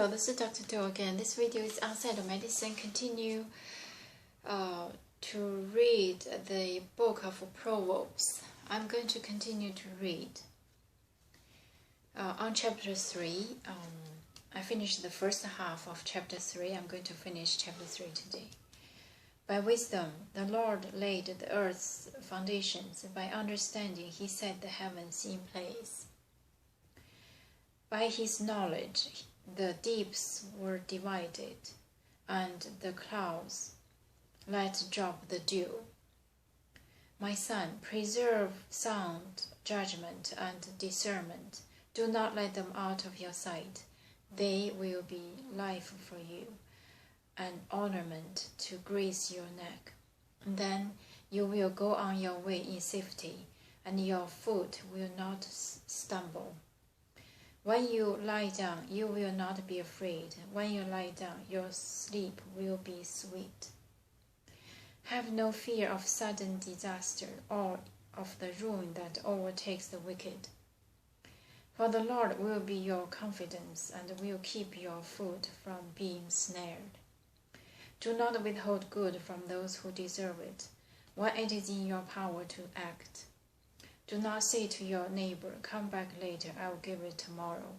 Hello, this is Dr. Do again. This video is outside of medicine. Continue to read the book of Proverbs. I'm going to continue to read on chapter 3. I finished the first half of chapter 3. I'm going to finish chapter 3 today. By wisdom, the Lord laid the earth's foundations. By understanding, he set the heavens in place. By his knowledge, the deeps were divided, and the clouds let drop the dew. My son, preserve sound judgment and discernment. Do not let them out of your sight. They will be life for you, an ornament to grace your neck. And then you will go on your way in safety, and your foot will not stumble. When you lie down, you will not be afraid. When you lie down, your sleep will be sweet. Have no fear of sudden disaster or of the ruin that overtakes the wicked. For the Lord will be your confidence and will keep your foot from being snared. Do not withhold good from those who deserve it, when it is in your power to act. Do not say to your neighbor, come back later, I will give it tomorrow,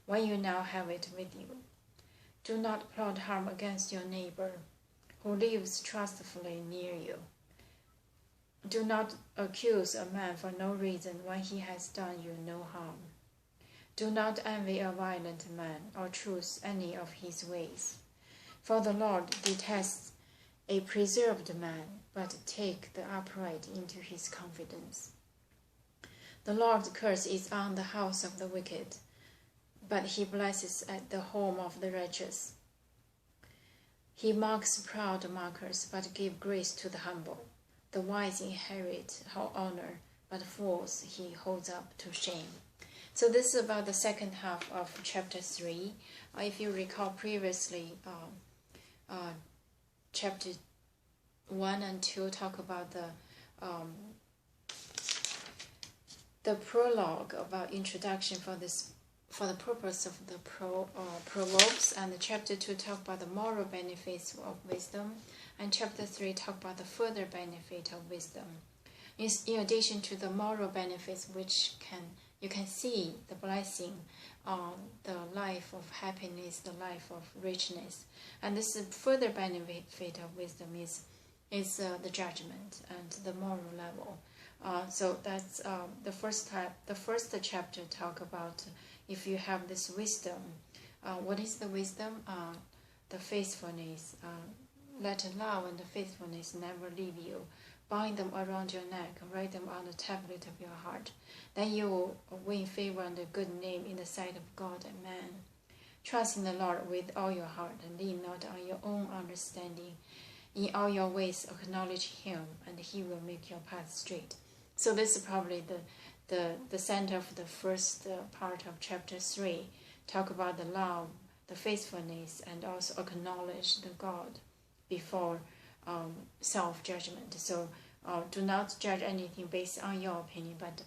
when you now have it with you. Do not plot harm against your neighbor, who lives trustfully near you. Do not accuse a man for no reason when he has done you no harm. Do not envy a violent man or choose any of his ways. For the Lord detests a preserved man, but take the upright into his confidence. The Lord's curse is on the house of the wicked, but he blesses at the home of the righteous. He mocks proud mockers, but gives grace to the humble. The wise inherit honor, but fools he holds up to shame. So this is about the second half of chapter 3. If you recall previously, chapter 1 and 2 talk about the prologue about introduction for the purpose of the Proverbs, and the chapter 2 talk about the moral benefits of wisdom, and chapter 3 talk about the further benefit of wisdom. In addition to the moral benefits, which you can see the blessing on the life of happiness, the life of richness, and this further benefit of wisdom is the judgment and the moral level. So that's the first chapter talk about if you have this wisdom. What is the wisdom? The faithfulness. Let love and the faithfulness never leave you. Bind them around your neck, write them on the tablet of your heart. Then you will win favor and a good name in the sight of God and man. Trust in the Lord with all your heart, and lean not on your own understanding. In all your ways acknowledge him, and he will make your path straight. So this is probably the center of the first part of chapter 3. Talk about the love, the faithfulness, and also acknowledge the God before self-judgment. So do not judge anything based on your opinion, but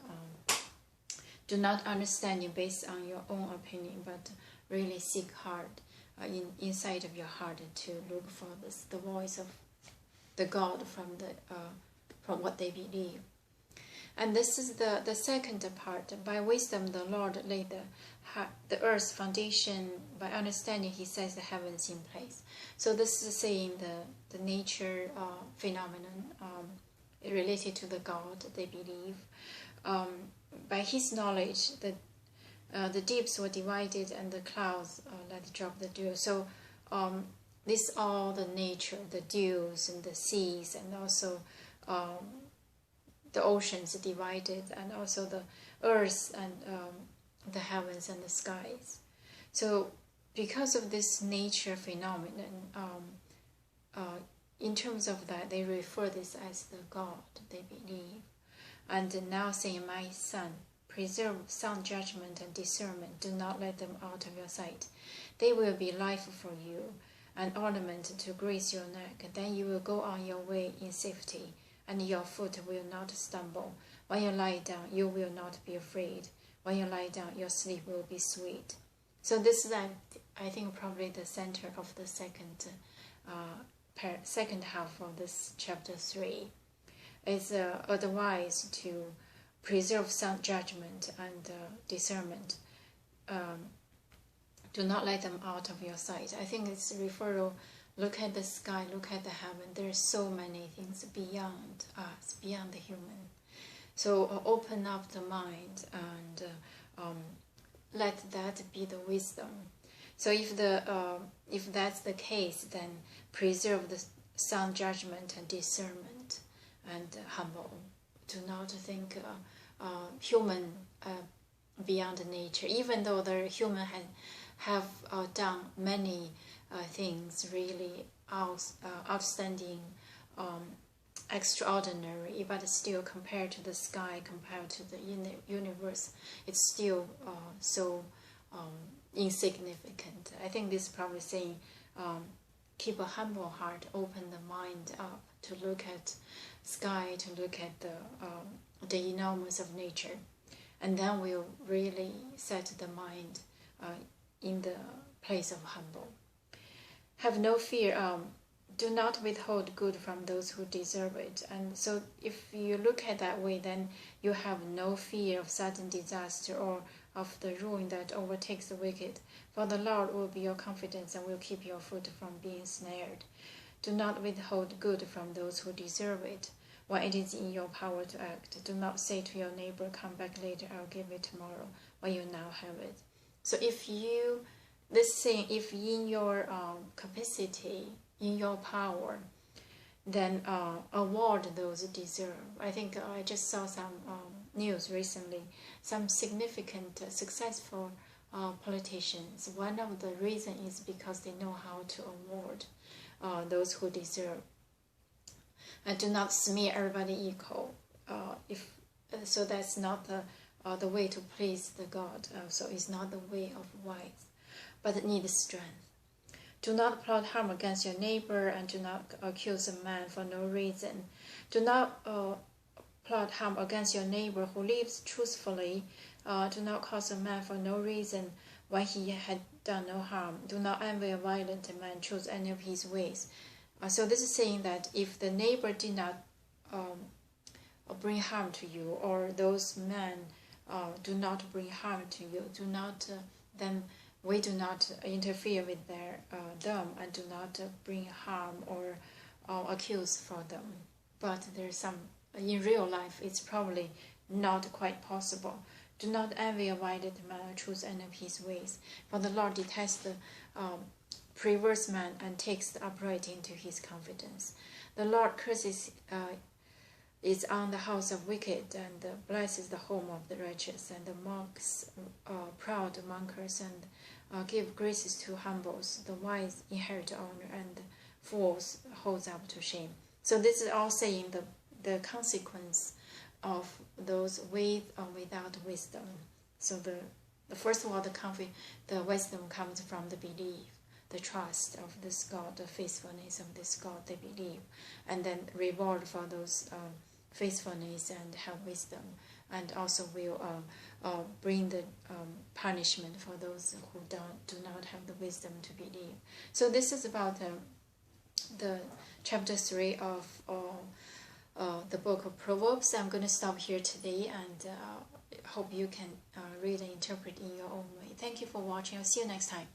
do not understand it based on your own opinion, but really seek hard inside of your heart to look for the voice of the God from what they believe. And this is the second part. By wisdom the Lord laid the earth's foundation. By understanding he sets the heavens in place. So this is saying the nature phenomenon related to the God they believe. By his knowledge, the deeps were divided and the clouds let drop the dew. So this all the nature, the dews and the seas, and also the oceans divided, and also the earth and the heavens and the skies. So because of this nature phenomenon, in terms of that, they refer this as the God they believe. And now saying, my son, preserve sound judgment and discernment. Do not let them out of your sight. They will be life for you, an ornament to grace your neck. Then you will go on your way in safety, and your foot will not stumble. When you lie down, you will not be afraid. When you lie down, your sleep will be sweet. So this is I think probably the center of the second half of this chapter 3 is advice to preserve sound judgment and discernment. Do not let them out of your sight. I think it's a referral. Look at the sky, look at the heaven. There are so many things beyond us, beyond the human. So open up the mind and let that be the wisdom. So if that's the case, then preserve the sound judgment and discernment and humble. Do not think human beyond nature, even though the human have done many things really outstanding, extraordinary, but still compared to the sky, compared to the universe, it's still so insignificant. I think this is probably saying keep a humble heart, open the mind up to look at sky, to look at the enormous of nature, and then we'll really set the mind in the place of humble. Have no fear. Do not withhold good from those who deserve it. And so if you look at that way, then you have no fear of sudden disaster or of the ruin that overtakes the wicked. For the Lord will be your confidence and will keep your foot from being snared. Do not withhold good from those who deserve it when it is in your power to act. Do not say to your neighbor, come back later, I'll give it tomorrow, when you now have it. So if in your capacity, in your power, then award those deserve. I think I just saw some news recently, some significant, successful politicians. One of the reasons is because they know how to award those who deserve. And do not smear everybody equal. So that's not the way to please the God. So it's not the way of wise, but it needs strength. Do not plot harm against your neighbor, and do not accuse a man for no reason. Do not plot harm against your neighbor who lives truthfully. Do not cause a man for no reason when he had done no harm. Do not envy a violent man, choose any of his ways. So this is saying that if the neighbor did not bring harm to you, or those men do not bring harm to you, do not then we do not interfere with them and do not bring harm or accuse for them. But there's some, in real life, it's probably not quite possible. Do not envy a violent man or choose any of his ways. For the Lord detests the perverse man and takes the upright into his confidence. The Lord curses is on the house of wicked and blesses the home of the righteous, and mocks proud mockers and give graces to humbles. The wise inherit honor, and fools holds up to shame. So this is all saying the consequence of those with or without wisdom. So the first of all, the wisdom comes from the belief, the trust of this God, the faithfulness of this God they believe, and then reward for those faithfulness and have wisdom, and also will bring the punishment for those who do not have the wisdom to believe. So this is about the chapter 3 of the book of Proverbs. I'm going to stop here today, and hope you can read and interpret in your own way. Thank you for watching. I'll see you next time.